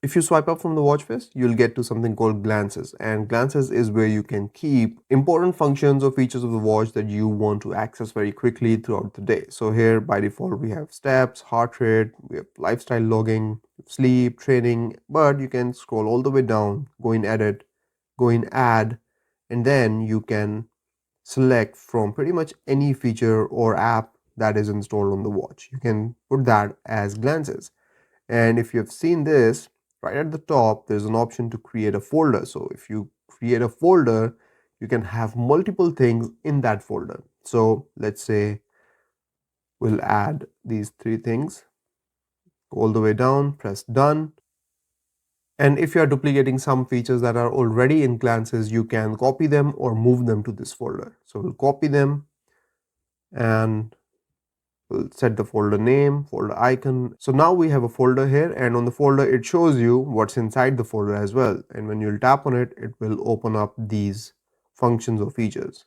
If you swipe up from the watch face, you'll get to something called glances, and glances is where you can keep important functions or features of the watch that you want to access very quickly throughout the day. So here by default we have steps, heart rate, we have lifestyle logging, sleep, training, but you can scroll all the way down, go in edit, go in add, and then you can select from pretty much any feature or app that is installed on the watch. You can put that as glances. And if you've seen this, right at the top, there's an option to create a folder. So if you create a folder, you can have multiple things in that folder. So let's say we'll add these three things, go all the way down, press done. And if you are duplicating some features that are already in glances, you can copy them or move them to this folder. So we'll copy them and we'll set the folder name, folder icon. So now we have a folder here, and on the folder it shows you what's inside the folder as well. And when you'll tap on it, it will open up these functions or features.